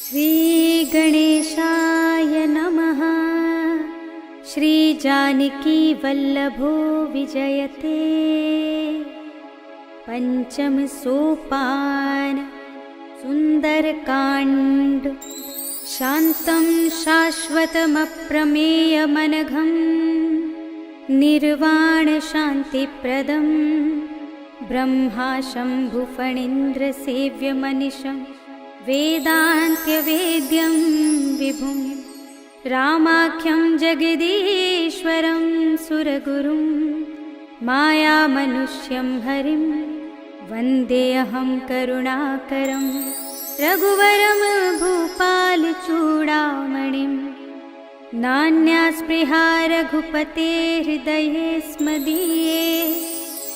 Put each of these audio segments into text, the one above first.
श्री गणेशाय नमः। श्री जानकी वल्लभो विजयते। पंचम सोपान सुंदरकांड। शांतं शाश्वतमप्रमेयमनघं निर्वाण शांतिप्रदं ब्रह्मा शंभुफणीन्द्र सेव्यमनिशं वेदान्त्यवेद्यं विभुं रामाख्यं जगदीश्वरं सुरगुरुं मायामनुष्यं हरिं वन्देऽहं करुणाकरं रघुवरं भूपालचूडामणिं। नान्या स्पृहा रघुपते हृदये स्मदीये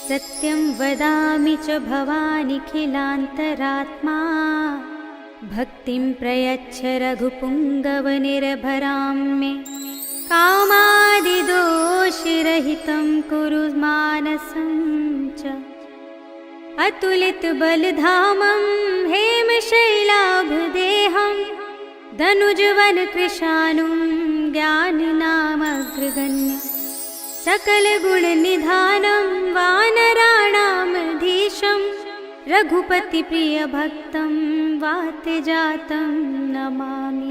सत्यं वदामि च भवानिखिलान्तरात्मा। भक्तिं प्रयच्छ रघुपुङ्गवनिर्भरां मे कामादिदोषरहितं कुरु मानसं च। अतुलितबलधामं हेमशैलाभदेहं धनुजवनकृशानुं ज्ञानिनामग्रगण्यं सकलगुणनिधानं वानराणामधीशं रघुपतिप्रियभक्तं वातजातं नमामि।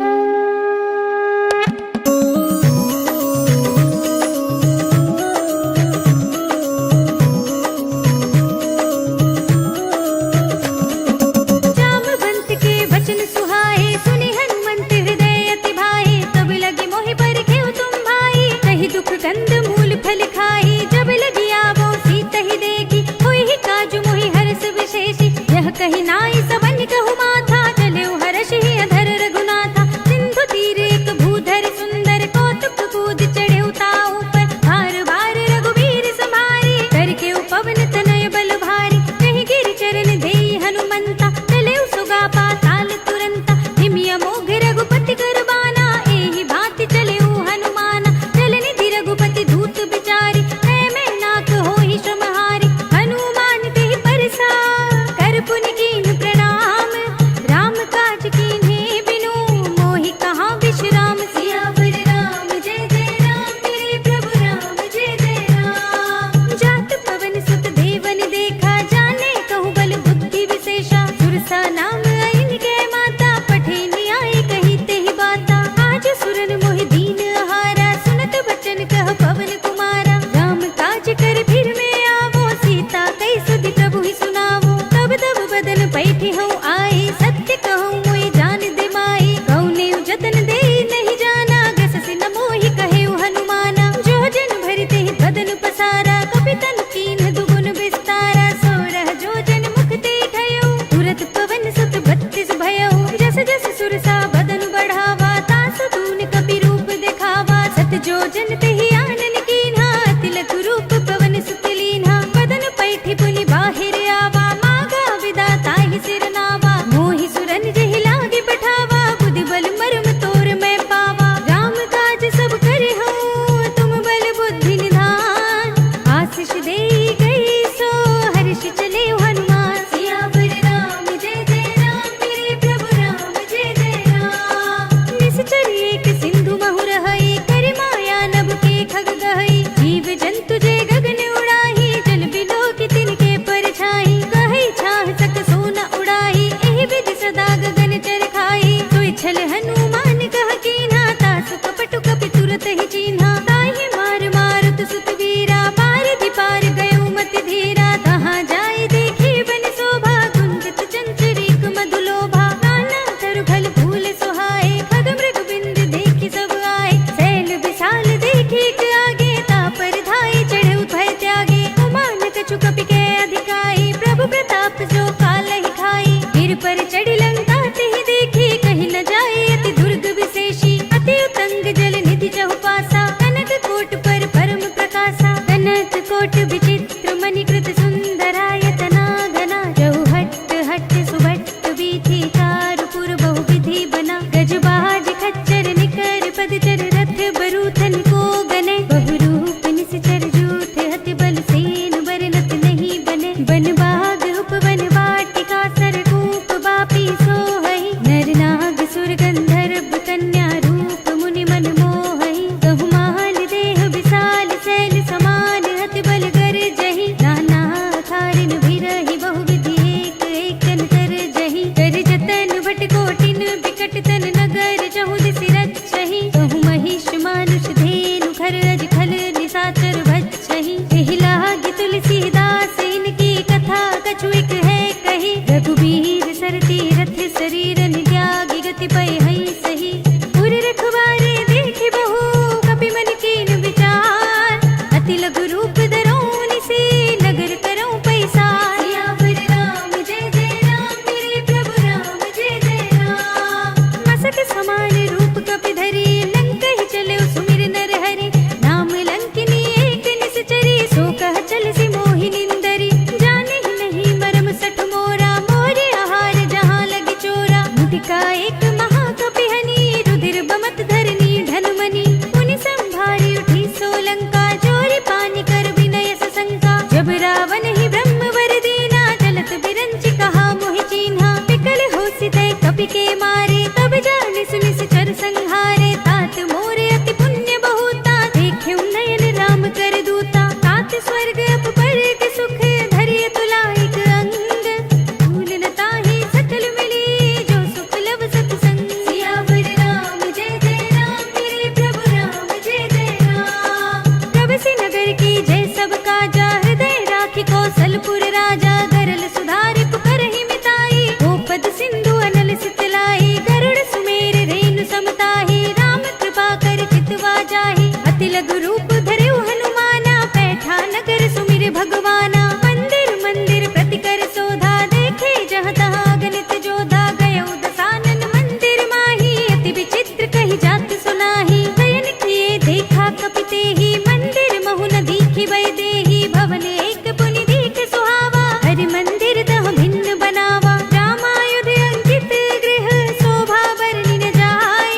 कंद मूल फल खाई जब लगी आवो सीता ही देखी होई ही काजू मोहि हर्ष विशेषी। यह कही नाई सबन कहु माथा चले हर्ष ही अधर रघुनाथा। सिंधु तीर निकट तन नगर जहु दिसि रचहि कहु महिष मानुष धेनु घर अज खल निसाचर भक्षहि एहि लागी तुलसीदास इनकी कथा कछु एक है कही रघुबीर सरती रथ शरीर त्यागी गति पय हई सही उर रखवारे देखि बहु कपि मन कीन विचार अति लघु रूप धरौनि से नगर करौं पैसार सियावर राम जय जय राम मेरे प्रभु राम जय जय राम मसक समान रूप कपि धरि लंकहि चले सुमिर नर हरि नाम लंकिनी एक निश्चरी सो कह चल सि मोहि निंदरी जाने ही नहीं मरम सठ मोरा मोरे आहार जहाँ लगी चोरा मुटिका एक महाकपि हनि रुधिर बमत धरनी धनुमनि मुनि संभारी उठी सोलंका जोरी पानी कर विनय सशंका जब रावण ही ब्रह्म वर दीना चलत बिरंचि कहा मोहि चीन्हा विकल होसि तय कपि के मारे तब जाने सुनि चर संहारे तात मोरे अति पुण्य बहुता देख्यु नयन राम कर दूता तात स्वर्ग अपर के सुख धरिय तुलाइक अंग भूल न ताहि सकल मिली जो सुख लव सत्संग सियावर राम जय जय राम मेरे प्रभु राम जय जय राम प्रभु नगर की जय सब काजा हृदय राखी कौशलपुर राजा गरल सुधारि पुकारहि मिताई गोपद सिंधु अनल सितलाई गरुड़ सुमेर रेणु समताहि राम कृपा कर चितवा जाहि अति लघु रूप धरौ हनुमाना पैठा नगर सुमिर भगवाना मंदिर मंदिर प्रति कर सोधा देखे जहाँ तहाँ अगणित जोधा गयौ दसानन मंदिर माही अति विचित्र कही जात सुनाही शयन किए देखा कपि तेहि मंदिर महु न दीखि वै देहि भवन एक पुनि दीख सुहावा हरि मंदिर तह भिन्न बनावा रामायुध अंकित गृह शोभा बरनि न जाय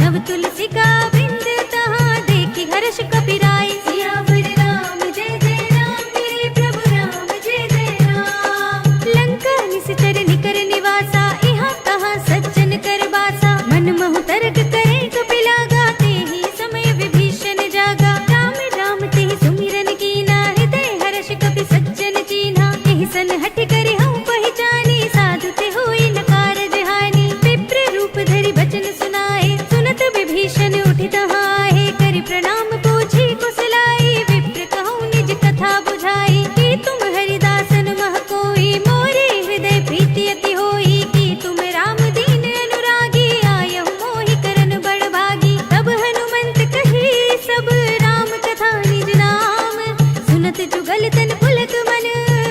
नव तुलसी का बिंद तहाँ देखि हर्ष कपि राय सियावर राम जय जय राम मेरे प्रभु राम जय जय राम लंका निश्चर निकर निवासा यहाँ कहाँ सज्जन कर बासा मन महु तर्क करे कपि लागा तेहि समय विभीषण जागा राम राम तेहि सुमिरन कीना हृदय हर्ष कपि सज्जन चीन्हा एहि सन हठ करि हऊँ पहिचानी साधु ते होई न कारज हानि विप्र रूप धरि बचन सुनाए सुनत विभीषण उठि तहाँ आहे करि प्रणाम पूछी कुशलाई विप्र कहूँ निज कथा बुझाई कि तुम हरिदासन मह कोई मोरे हृदय प्रीति अति होई कि तुम राम दीन अनुरागी आयहु मोहि करन बड़ भागी तब हनुमंत कही सब राम कथा निज नाम सुनत जुगल तन पुलक मन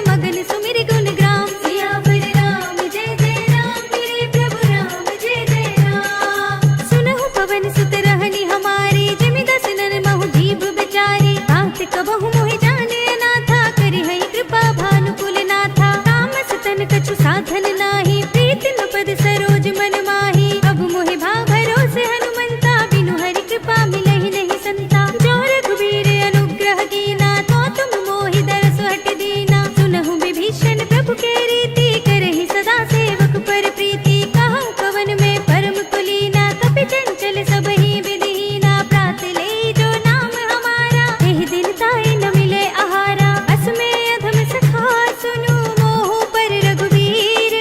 मगन सुमिर गुण ग्राम सियावर राम जय जय राम मेरे प्रभु राम जय जय राम सुनहु पवन सुत रहनि हमारी जिमि दस नर महु जीव बिचारी तात कबहु मोहि जाने अनाथा करि हई कृपा भानुकुल नाथा तामस तन कछु साधन नाही प्रीति न पद सरोज मन माही अब मोहि भाव भरोसे हनुमंता बिनु हरि कृपा मिलहि नहीं संता जो रघुबीर अनुग्रह कीना तो तुम मोहि दरस हट दीना सुनहु विभीषण प्रभु के रीति करहि सदा सेवक पर प्रीति कहूँ कवन में परम कुलीना कपि चंचल सबहि विधिहीना प्रात ले जो नाम हमारा एहि दिन ताहि न मिले आहारा अस में अधम सखा सुनु मोह पर रघुबीर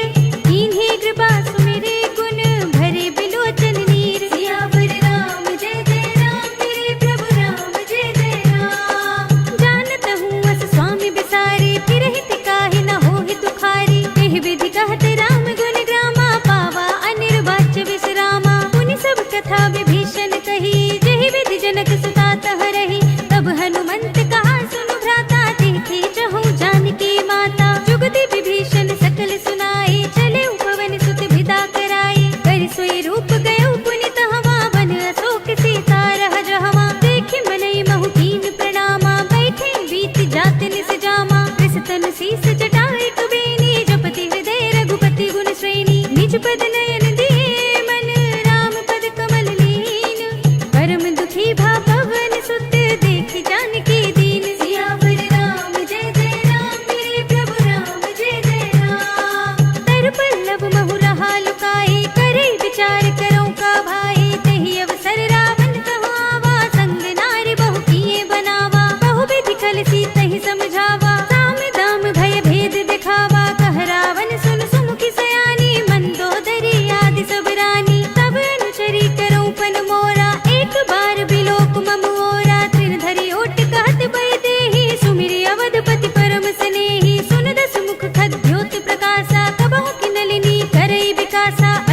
कीन्ही कृपा सुमिरे गुण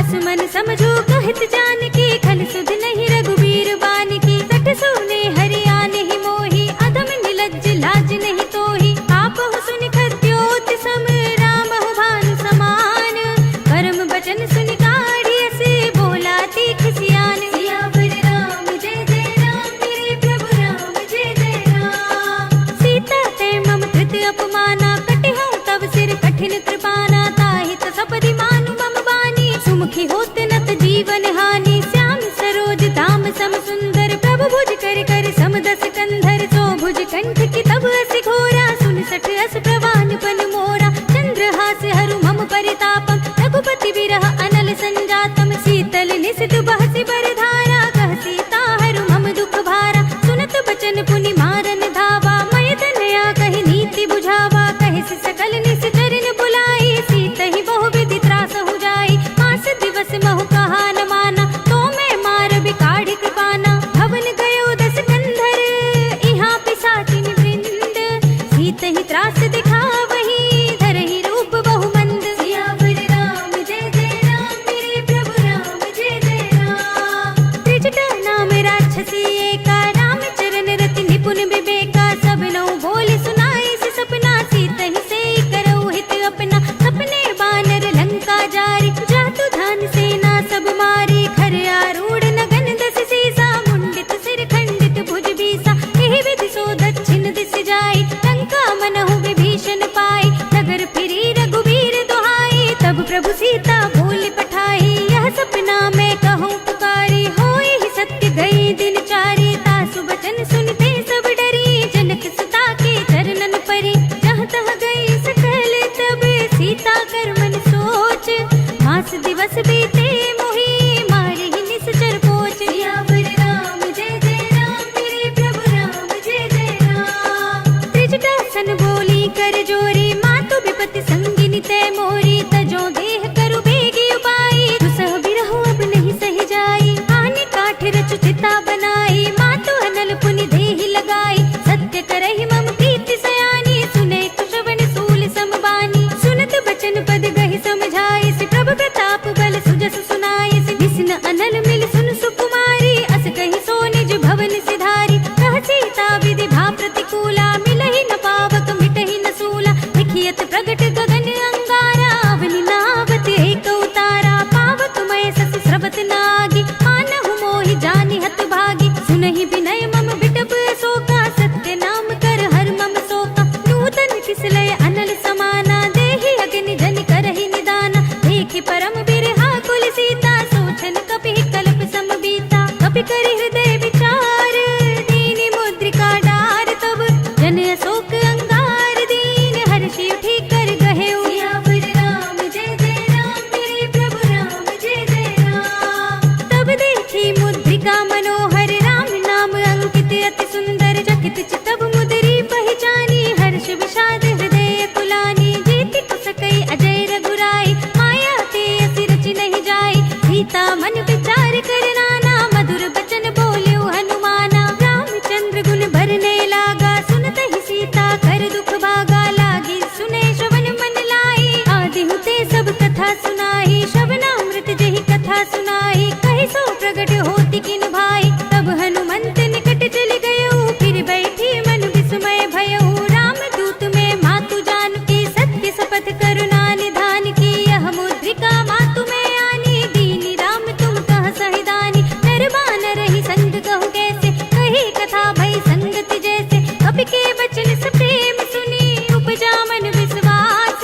बस मन समझो कहत जान की, खल सुध नहीं रघुबीर बान की। सठ सोने हरियाण ही मोही, अधम निलज्ज लाज नहीं तोही। आप हो सुन खद्योत सम, राम हो भानु समान। परम बचन सुन काढ़िय से, बोला तीख सियान। सियावर राम जय जय राम, मेरे प्रभु राम जय जय राम। सीता ते मम धृत अपमाना, कटिहउँ तब सिर कठिन कृपाना। ताहित सपदि मानु मम बानी, सुमुखी होत नत जीवन हानि। श्याम सरोज धाम सम सुंदर, प्रभु भुज कर कर सम दस कंधर। सो भुज कंठ की तब अस घोरा, सुन सठ अस प्रवान पन मोरा। चंद्रहास हरु मम परितापम, रघुपति विरह अनल संजातम। शीतल निसित बहसि बरधारा, कह सीता हरु मम दुख भारा। सुनत बचन पुनि मारन धावा, मय तनया कहि नीति बुझावा। कहि सकल निश्चरन बुलाई, सीतहि बहु विधि त्रास हो जाई। मास दिवस महु कहा न माना, तो मैं मार बिकाढ़ कृपाना। भवन गयो दस कंधर, इहाँ पिसाचिन वृंद। सीतहि त्रास दिखावहि, धरहि रूप बहु मंद। सियावर राम जय जय राम, मेरे प्रभु राम जय जय राम। त्रिजटा नाम राक्षसी एका, राम चरण रति निपुण विवेका। सब नौ बोल सुनाई से सपना, सीतहि से करऊ हित अपना। सपने बानर लंका जारी, जातु धान सेना सब मारी। खर आरूढ़ नगन दस सीसा, मुंडित सिर खंडित भुज बीसा। एहि विधि सो दक्षिण दिस जाई, लंका मनहु विभीषण पाई। नगर फिरी रघुबीर दुहाई, तब प्रभु सीता बोल पठाई। यह सपना मैं कहूँ पुकारी, होई ही सत्य गई दिन चारी। तासु बचन सुनते सब डरी, जनक सुता के चरणन परी। जहाँ तह गई सकल तब, सीता कर मन सोच। मास दिवस बीते मोही, मारे ही निश्चर पोच। सियावर राम जय जय राम, मेरे प्रभु राम जय जय राम। त्रिजटा सन बोली कर जोरी, मातु विपति संगिनी तै मोरी। तजो देह करु बेगी उपाई, दुसह बिरहु अब नहीं सही जाई। आने काठ रचु चिता बनाई, मातु अनल पुनि देहि लगाई। सत्य करहि मम प्रीति सयानी, सुने कुशवन सूल समबानी। सुनत बचन पद गहि समझाई, से प्रभु प्रताप बल सुजस सुनाई। से विष्णु अनल मिल सुन सुकुमारी, अस कहि सो निज भवन सिधारी। कह सीता विधि भा प्रतिकूला, मिलहि न पावक मिटहि न सूला। लिखियत प्रगट गगन अंगारा, अवनि नावत एक उतारा। पावक मय सस स्रवत नागी, मानहु मोहि जानि हत भागी। सुनहि विनय मम बिटप शोका, सत्य नाम कर हर मम शोका। नूतन किसलय अनल समाना, देहि अग्नि जनि करहि निदाना। देखि परम बिरहा कुल सीता, सोचन कपिहि कल्प सम बीता। कपि करि हृदय विचार, दीनि मुद्रिका डार। तब जन अशोक अंगार, दीन हर्षि उठि कर गहेउ। सियावर राम जय जय राम, मेरे प्रभु राम जय जय राम। तब देखी मुद्रिका मनोहर, राम नाम अंकित अति सुंदर। चकित चितब मुदरी पहिचानी, हर्ष विषाद हृदय कुलानी। जीति कुसकई अजय रघुराई, माया ते असि रचि नहीं जाई। सीता मन विचार कर नाना, मधुर बचन बोल्यो हनुमाना। रामचंद्र गुण भरने लागा, सुनत ही सीता कर दुख भागा। लागी सुने श्रवण मन लाई, आदि हुते सब कथा सुनाई। श्रवणामृत जहि कथा सुनाई, कहि सो प्रगट होति किन भाई। तब हनुमंत निकट चल गयो, फिर बैठी मन विस्मय भयउ। राम दूत में मातु जानकी, सत्य शपथ करुणा निधान की। यह मुद्रिका मातु में आनी, दीनी राम तुम कह सहिदानी। नर बानर ही संग कहु कैसे, कही कथा भई संगति जैसे। कपि के बचन से प्रेम सुनी, उपजा मन विश्वास।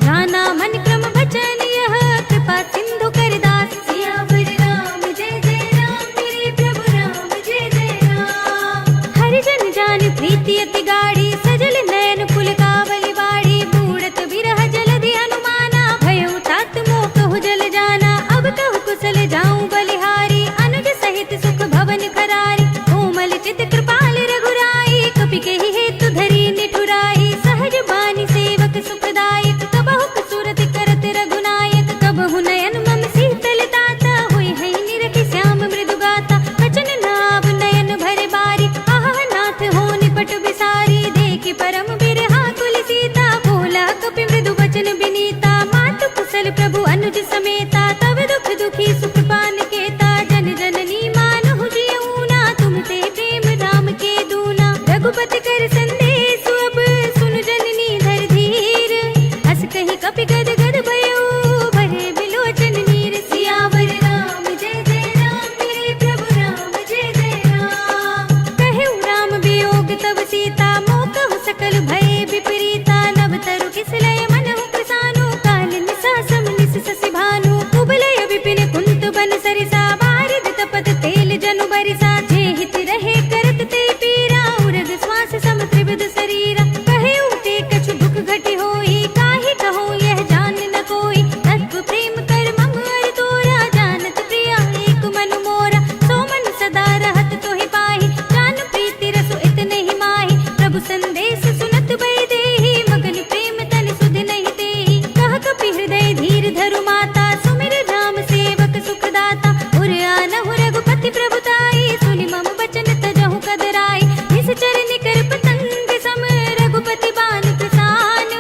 जाना मन क्रम बचन यह, कृपा सिंधु कर दास। सियावर राम जय जय राम, मेरे प्रभु राम जय जय राम। हरिजन जान प्रीति अति गाढ़ी, सजल नयन पुलकावली बाड़ी। बूढ़त बिरह जलधि अनुमाना, भयउ तात मोह कहु जल जाना। अब कहु कुशल जाऊं बलिहारी, अनुज सहित सुख भवन करारी। कोमल चित कृपाल रघुराई, कपि केहि हेतु धरी निठुराई। सहज बानी सेवक सुखदायक, कबहु कसुरति करत रघुनायक। कबहु नयन मम शीतल ताता, हुई है निरखि श्याम मृदु गाता। वचन नाव नयन भरे बारी, आह नाथ हो निपट बिसारी। देखि परम बिरहा कुल सीता, बोला कपि मृदु वचन बिनीता। मातु कुशल प्रभु अनुज समेता, तब दुख बन सरिसा बारिद तपत तेल जनु बरिसा जे हित रहे करत ते पीरा उरग श्वास सम त्रिविध शरीरा कहे उते कछु दुख घटी होई काहे कहो यह जान न कोई तत्व प्रेम कर मम अर तोरा जानत प्रिया एक मन मोरा सो मन सदा रहत तोहि पाहि जान प्रीति रसो इतने ही माहि प्रभु संदेश सुनत भय देहि मगन प्रेम तन सुध नहीं देहि कह कपि हृदय धीर धरु माता सुमिर राम सेवक सुखदाता उर आनहु रघुपति प्रभुताई सुनि मम बचन तजहु कदराई निश्चर निकर पतंग सम रघुपति बान प्रसान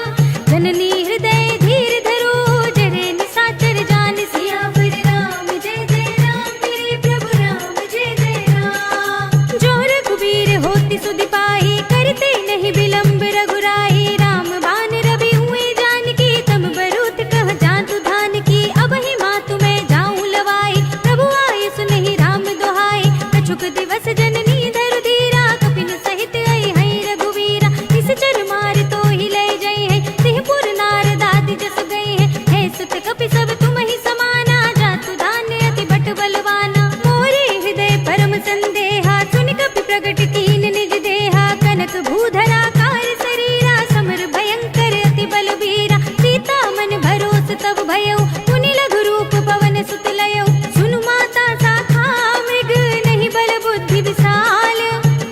जननी हृदय धीर धरो जरे निसाचर जान सियावर राम जय जय राम मेरे प्रभु राम जय जय राम जो रघुवीर होति सुधि पाहि करते नहीं विलंब रघुराई राम बान रवि हुए जानकी तम बरूत कह जातु धान की अब ही मातु मैं जाऊं लवाई प्रभु आय सुनहि राम दोहाई कछुक दिवस जननी धरु धीरा कपिन सहित आई है रघुवीरा इस चर मार तो ही ले जई है सिंहपुर नारद आदि जस गए है सुत कपि सब तुम ही समाना जातु धान्य अति बट बलवाना मोरे हृदय परम संदेहा सुनि कपि प्रगट कीन निज देहा कनक भूधरा कार शरीरा समर भयंकर अति बलबीरा सीता मन भरोस तब भयउ मुनि लघु रूप पवन सुत लयउ सुनु माता साखा मृग नहीं बल बुद्धि विशाल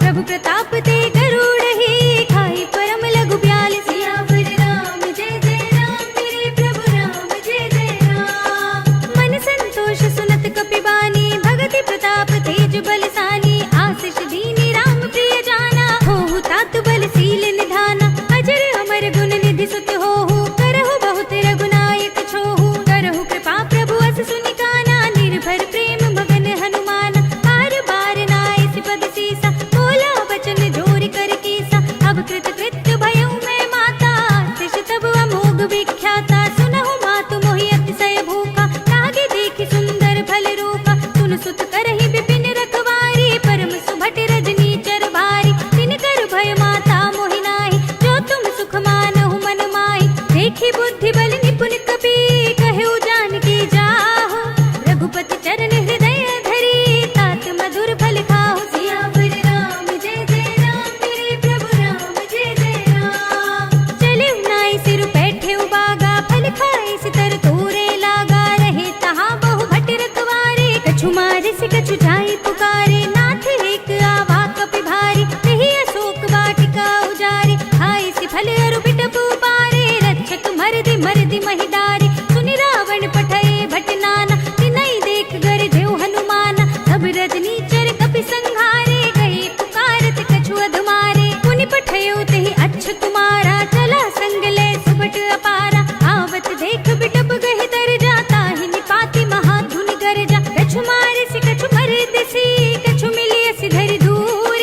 प्रभु प्रताप ते गरुड़ ही खाई परम लघु ब्याल सियावर राम जय जय राम मेरे प्रभु राम जय जय राम मन संतोष सुनत कपि बानी भगति प्रताप तेज बलसानी आशीष दीनी राम प्रिय जाना होहु तात बलशील निधाना अजर अमर गुण निधि सुत होहु करहु बहुत रघुनायक छोहु करहु कृपा प्रभु अस सुनि काना निर्भर प्रेम मगन हनुमान बार बार नाय सिपद सीसा बोला बचन जोरि कर कीसा अब कृत कृत्य भयउ मैं माता तिश तब अमोघ विख्याता सुनहु मातु मोहि अतिशय भूखा लागे देखि सुंदर फल रूपा सुन सुत करहि विपिन रखवारी परम सुभट रजनी चर भारी तिन कर भय माता मोहि नाहि जो तुम सुख मानहु मन माहि देखि बुद्धि बल निपुण कपि कहु जानकी जाहु रघुपति चरण हृदय धरी तात मधुर फल खाहु सियावर राम जय जय राम मेरे प्रभु राम जय जय राम चले नाई सिर बैठे उबागा फल खाए सितर तोरे लागा रहे तहाँ बहु भट रखवारे कछु मारे से कछु जाई पुकारे नाथ एक आवा कपि भारी नहीं अशोक वाटिका उजारे खाए सि फल अरु बिटप पारे रक्षक मरदि महि डारे सुनि रावण पठए भट नाना तिनहि देख गर जेउ हनुमाना सब रजनी चर कपि संघारे गए पुकारत कछु अधमारे मुनि पठयो तेहि अच्छ तुम्हारा चला संग ले सुभट अपारा आवत देख बिटप गहि तर जाता ही निपाति महाधुनि गरजा कछु मारे से कछु मरद सी कछु मिलिय सिधरि दूर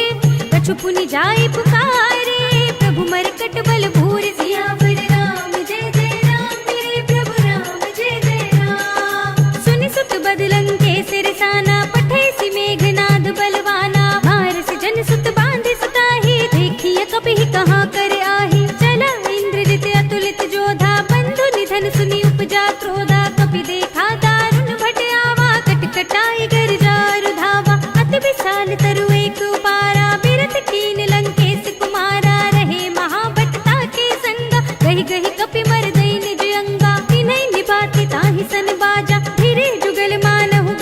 कछु पुनि जाय पुकारे प्रभु मरकट बल भूर सियावर राम जय जय राम मेरे प्रभु राम जय जय राम सुनि सुत बदलंग के सिरसाना पठे सि मेघनाद बलवाना मार से जन सुत बांधे सुताही देखिए कपि कहाँ कर आही चला इंद्रजित अतुलित जोधा बंधु निधन सुनि उपजा क्रोधा कपि देखा दारुण भट आवा कटकटाई गर जारु धावा अति विशाल तरु एक उपारा बिरत कीन लंकेश कुमारा रहे महाभटता के संगा गहि गहि कपि मर दई निज अंगा तिन्हि निभाति ताहि सन बाजा धीरे जुगल मानहु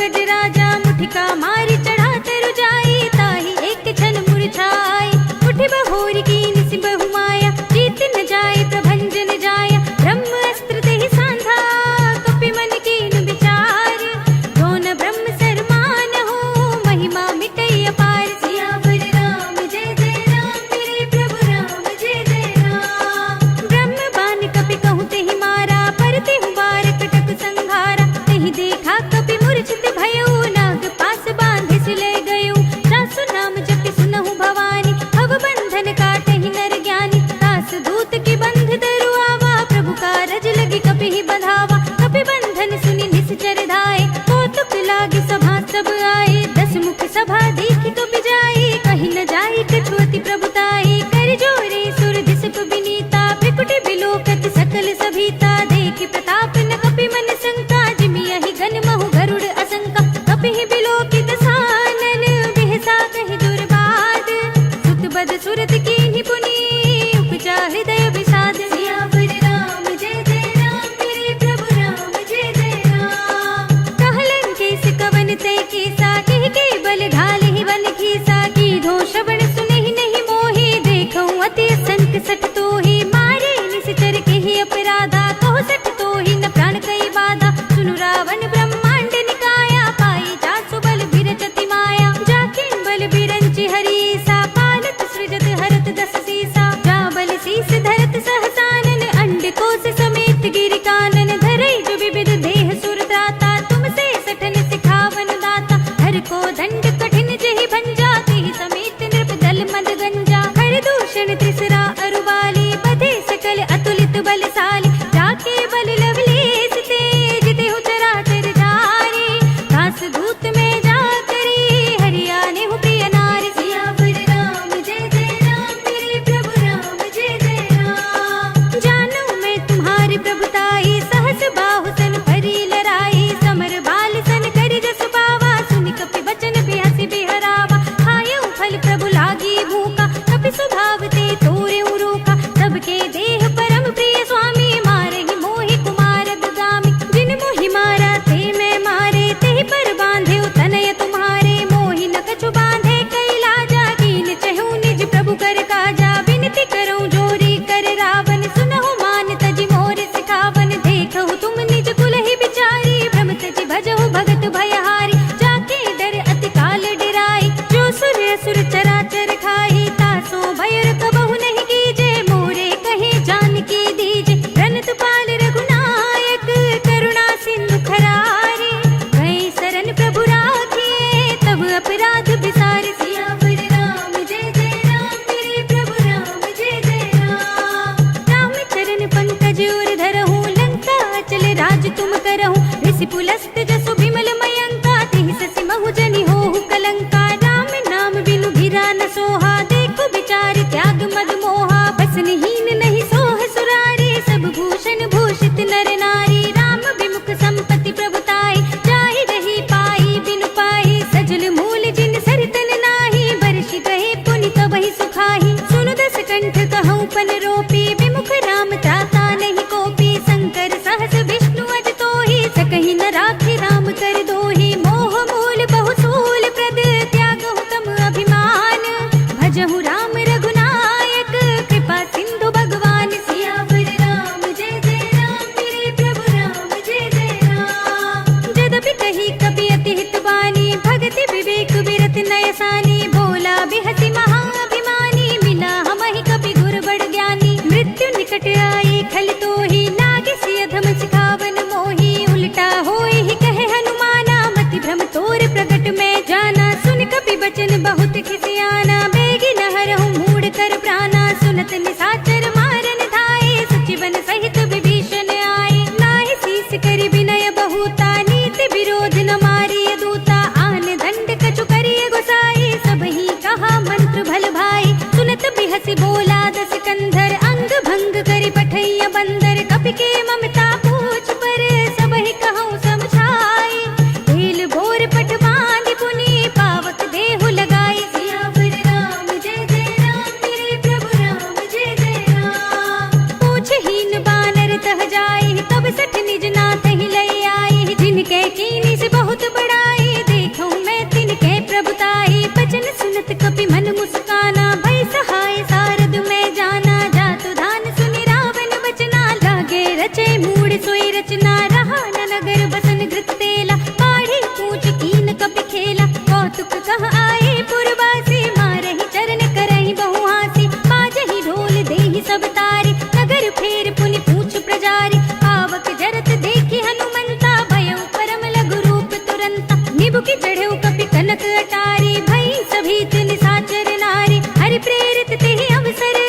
जानत निशाचर मारन धाये, सचिवन सहित विभीषण आए। नाहि शीस करि विनय बहुता, नीति विरोध न मारिय दूता। आन दंड कछु करिय गोसाई, सबहि कहा मंत्र भल भाई। सुनत बिहसि बोला दस कंधर, अंग भंग करि पठैया बंदर। कपि के ममता पूछ पर, सबहि कहूँ समझाई। ढील भोर पट बांधि पुनि, पावक देहु लगाई। सियावर राम जय जय राम, मेरे प्रभु राम जय जय राम। पूछहीन बानर तह जाई, तब सठ निज नाथ ही लय आई। जिनके कीनी से बहुत बड़ाई, देखूं मैं तिनके प्रभुताई। बचन सुनत कपि मन मुस्काना, भय सहाय सारद में जाना। जातु धान सुनि रावण बचना, लागे रचे मूढ़ सोई रचना। रहा न नगर बसन घृत तेला, पाढ़ी पूछ कीन कपि खेला। कौतुक कह आए पुरवासी, मारहि चरण करहि बहु हासी। बाजहि ढोल देहि सब तारी, नगर फेर पुनि पूछ प्रजारी। पावक जरत देखि हनुमंता, भयउ परम लघु रूप तुरंता। निबुकि चढ़ेउ कपि कनक अटारी, भई सभीत निशाचर नारी। हरि प्रेरित तेहि अवसर,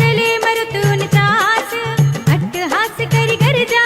चले मरुत उनचास। अट्टहास करि गर्जा,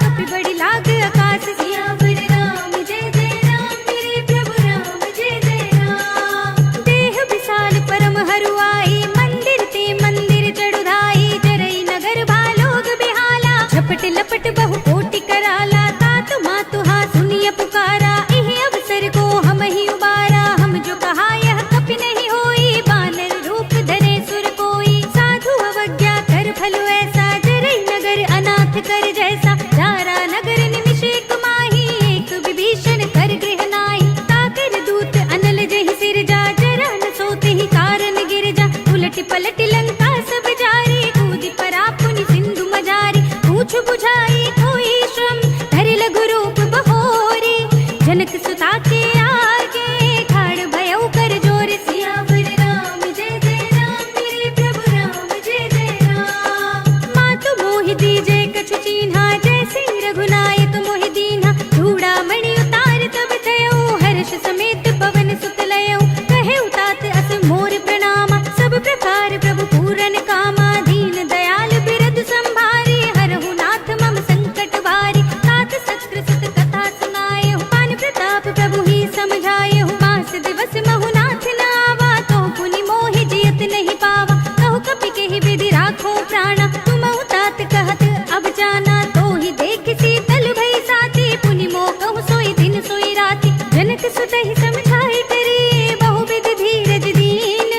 कपि बड़ी लाग आकाश। सियावर राम जय जय राम, मेरे प्रभु राम जय जय राम। देह विशाल परम हरुआई, मंदिर ते मंदिर चढ़ुधाई। जरई नगर भालोग बिहाला, झपट लपट बहु कोटि कराला। तात मातु हा सुनिय पुकारा, एहि अवसर को हम ही उबारा। हम जो कहा यह कपि नहीं होई, बानर रूप धरे सुर कोई। साधु अवज्ञा कर फल ऐसा, जरई नगर अनाथ कर जैसा। जारा नगर निमिष एक माही, एक विभीषण कर गृह नाहि। ताकर दूत अनल जहि सिर जा, जरा न सोते ही कारण गिर जा। उलट पलट लंका सब जारी, कूदि परा पुनि सिंधु मजारी। पूछ बुझाई कोई श्रम, धरि लघु रूप बहोरी। जनक सुता के आगे, ठाड़ भयउ कर जोर। सियावर राम जय जय राम, मेरे प्रभु राम जय जय राम। मातु मोहि दीजे कछु चीन्हा, जैसे रघुनायक मोहि दीन्हा। चूड़ामणि उतार तब थयउ, हर्ष समेत पवन सुत लयउ। कहेउ तात अस मोर प्रणामा, सब प्रकार प्रभु पूरन कामा। दीन दयाल बिरधु संभारी, हरहु नाथ मम संकट भारी। तात सत्र सुत कथा सुनायहु, पान प्रताप प्रभु ही समझायहु। मास दिवस महु नाथ न आवा, तो पुनि मोहि जियत नहीं पावा। कहु कपि केहि विधि राखो प्राणा, तुमहु तात कहत अब जाना। तो ही देख शीतल भई साथी, पुनि मोह कहु सोई दिन सोई राति। जनक सुत ही समझाई करी, बहुविध धीरज दीन।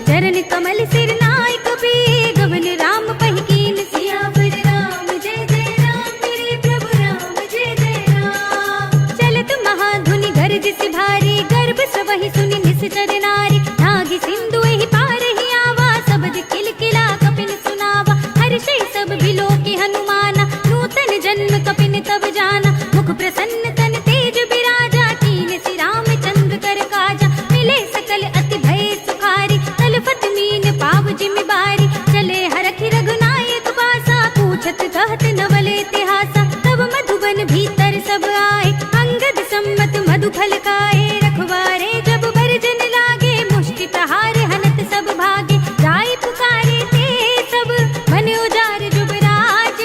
चरण कमल सिर नाय कपि, गवन राम पहि कीन। सियावर राम जय जय राम, मेरे प्रभु राम जय जय राम। चलत महाधुनि गरजसि भारी, गर्भ सबहि सुनि निश्चर नारी। नागि सिंधु एहि पार ही आवा, सबद किलकिला कपिन सुनावा। हर्षै सब बिलोकि हनुमाना, नूतन जन्म कपिन तब जाना। मुख प्रसन्न तन तेज बिराजा, कीनसि रामचंद्र कर काजा। मिले सकल अति भय सुखारी, तलफत मीन पाव जिमि बारी। चले हरखि रघुनायक पासा, पूछत कहत नवल इतिहासा। तब मधुबन भीतर सब आए, अंगद सम्मत मधु फल खाए। रखवारे जब बरजन लागे, मुष्टि प्रहार हनत सब भागे। जाय पुकारे ते सब, मन उजार जुबराज।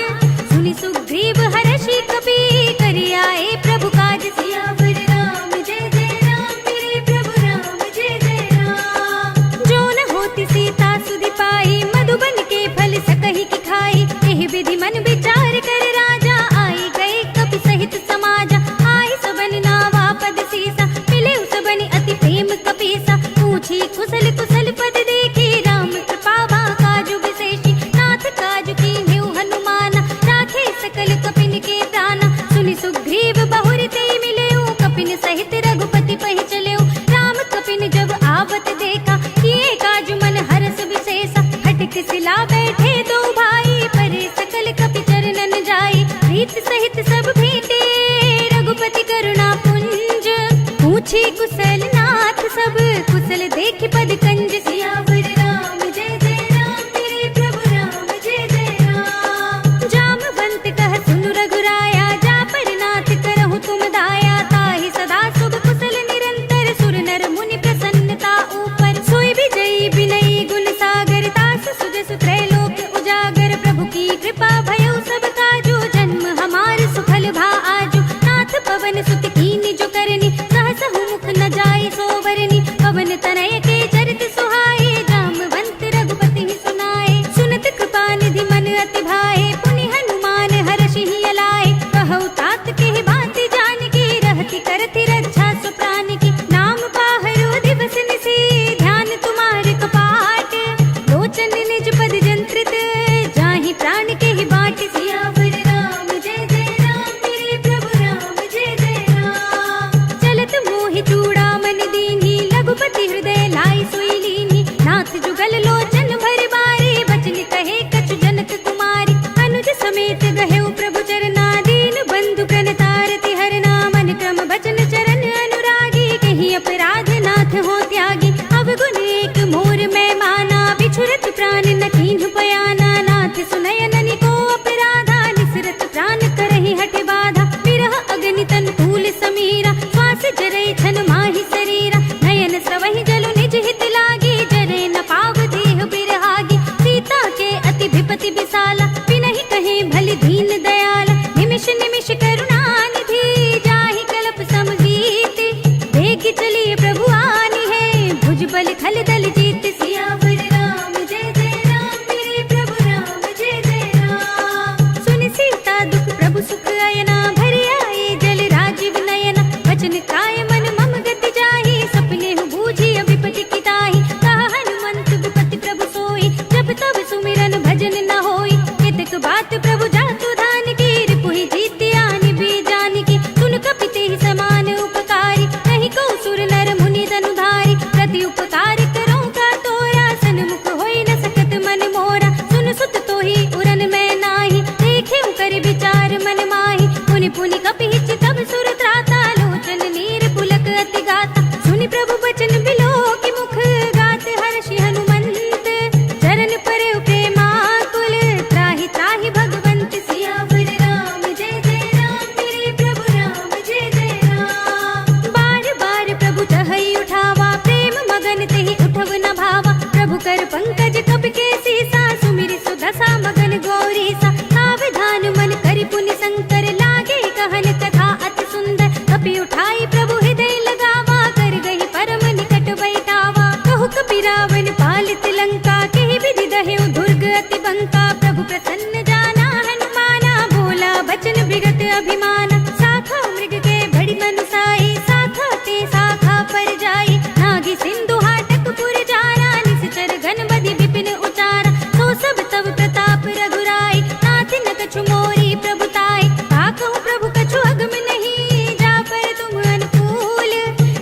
सुनि सुग्रीव हर्षि कपि, करि आए प्रभु काज। सियावर राम जय जय राम, मेरे प्रभु राम जय जय राम। जो न होती सीता सुधि पाई, मधुबन के फल सकहि की खाई। एहि विधि मन विचार कर राजा, आई गए कपि सहित समाजा। आए सबन नावा पद सीसा, मिले सबनि अति प्रेम कपीसा। पूछी कुशल कुशल पद देखी, राम कृपा भा काजु विशेषी। नाथ काज कीन्हेउ हनुमाना, राखे सकल कपिन के प्राणा। सुनि सुग्रीव बहुर ते मिलेउ, कपिन सहित रघुपति पहि चलेउ। राम कपिन जब आवत देखा, किए काजु मन हरस विशेषा। हठिक सिला बैठे दो भाई, परे सकल कपि चरणन जाई। प्रीत सहित सब भेंटे, रघुपति करुणा पुंज। पूछी कुशल नाथ सब, कुशल देखि पद कंज। सियावर राम जय जय राम, मेरे प्रभु राम जय जय राम। जामवंत कह सुनु रघुराया, जा पर नाथ करहु तुम दाया। ताहि सदा शुभ कुशल निरंतर, सुर नर मुनि प्रसन्नता ऊपर। सोई विजयी विनयी गुण सागर, तास सुजस इच्छा सो प्राण की, नाम पाहरो दिवस निसी, ध्यान तुम्हारे कपाट, लोचन निज पद जंत्रित, जाहि प्राण के ही बाट। सियावर राम जय जय राम, मेरे प्रभु राम जय जय राम। चलत मोहि चूड़ामणि दीन्ही, लघुपति हृदय लाई सोई लीन्ही, नाथ जुगल लोचन भर बारी, बचन कहे कछु जनक कुमारी। अनुज समेत गहेउ प्रभु चरना, दीन बंधु प्रणतारति हरना, मन क्रम बचन चरण अनुरागी, कहीं अपराध नाथ हो त्यागी। अवगुण एक मोर मैं माना, बिछुरत प्राण न कीन्ह पयाना, नाथ सुनय ननि को अपराधा, निसरत प्राण करहि हठ बाधा। विरह अग्नि तन तूल समीरा, श्वास जरै छन माहि शरीरा, नयन स्रवहि जलु निज हित लागी, जरै न पाव देह बिरहागी। सीता के अति विपति विसाला, बिनहि कहे भलि दीन दयाला, निमिष निमिष करुणा निधि, जाहि कल्प समगीति। वेग चलिए प्रभु आनी है, भुजबल खल दल जीत। सियावर राम जय जय राम, मेरे प्रभु राम जय जय राम। सुनि सीता दुख प्रभु सुख अयना, भरि आए जल राजीव नयना, वचन काय मन मम गति जाहि, सपने हु बूझी विपति की ताहि। कहा हनुमंत विपति प्रभु सोई, जब तब सुमिरन भजन न होई। केतक बात प्रभु जातु धान की, रिपुहि जीति आनि भी जान की। सुन कपि ही समान उपकारी, नहीं को सुर नर मुनि तनुधारी। प्रति उपकार करो का तोरा, सन्मुख होई न सकत मन मोरा। सुन सुत तोहि उरन मैं नाही, देखे कर विचार मन माही। पुनि पुनि कपि तब सुर त्राता, लोचन नीर पुलक अति गाता। सुनि प्रभु बचन बिलो की मुख, गात हर्षि हनुमंत, चरण परे प्रेमाकुल, त्राहि त्राहि भगवंत। सियावर राम जय जय राम, मेरे प्रभु राम जय जय राम। बार बार प्रभु चहई उठावा, प्रेम मगन तेहि उठव न भावा। प्रभु कर पंकज कपि के सीसा, सुमिरि सुदशा मगन गौरीसा। सावधान मन करि पुनि शंकर, लागे कहन कथा अति सुंदर। कपि उठाई प्रभु हृदय लगावा, कर गही परम निकट बैठावा। कहु कपि रावण पालित लंका, केहि विधि दहेउ दुर्ग अति बंका। प्रभु प्रसन्न जाना हनुमाना, बोला बचन विगत अभिमाना। शाखा मृग के बड़ी मनुसाई, शाखा ते शाखा पर जाई। नागी सिंधु हाटक पुर जारा, निश्चर घन बदि विपिन उचारा। तो सब तब प्रताप रघुराई, नाथ न कछु मोरी प्रभुताई। काकहु प्रभु कछु अगम नहीं, जा पर तुम अनुकूल।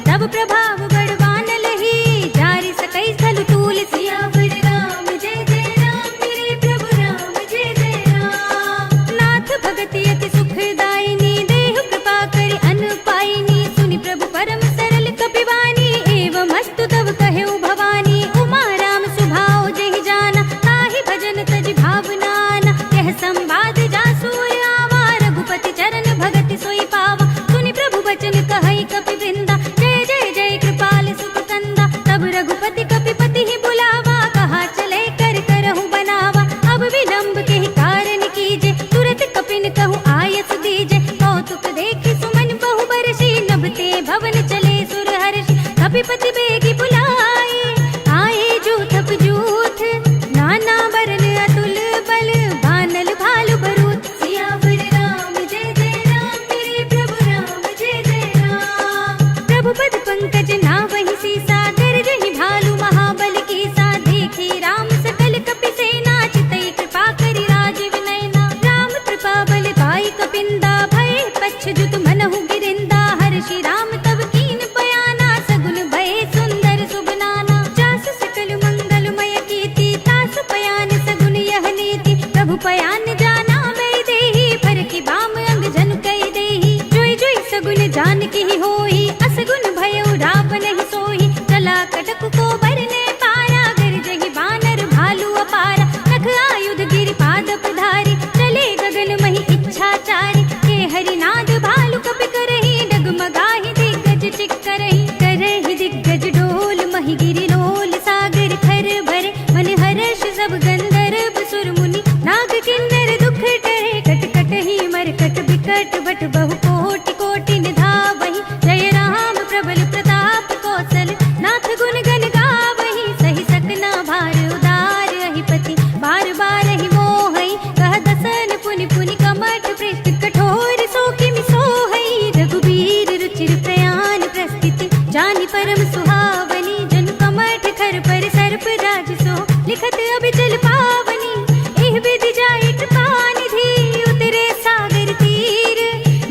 तब प्रभाव बड़वान लही, जारि सकै स्थल तूल। सियावर राम जय जय राम, मेरे प्रभु राम जय जय राम। नाथ भगति अति सुखदायिनी, देहु कृपा करि अन पाइनी। सुनि प्रभु परम सरल कपिवानी, एवं अस्तु तब कहेउ भवानी। उमा राम सुभाव जेहि जाना, ताहि भजन तजि भावनाना। यह संवाद जासुर आवा, रघुपति चरण भगति सोई पावा। सुनि प्रभु बचन कहई कपि वृंदा, जय जय जय कृपाल सुख कंदा। तब रघुपति कपिपति ही बुलावा, कहा चले कर करहु बनावा। अब विलंब के ही कारण कीजे, तुरत कपिन कहु आयस दीजे। कौतुक देखि सुमन बहु बरसी, नभते भवन चले सुर हर्षि। कपिपति बेगी बुलाए, आए जूथप जूथ, नाना बरन अतुल बल, बानल भालु भरूत। सियावर राम जय जय राम, मेरे प्रभु राम जय जय राम। प्रभु पद पंकज नावहि सीसा, गरजहि भालु महाबल कीसा। देखी राम सकल कपि सेना, चितई कृपा करि राजीव नयना। राम कृपा बल पाई कपिंदा, भय पच्छ जुत मनहु गिरिंदा। हर्षि राम तब कीन पयाना, सगुन भय सुन जानी परम सुहावनी, जन कमठ खर पर सर्प राज सो, लिखत अभिचल पावनी। एह विधि जाए कृपानिधि, उतरे सागर तीर,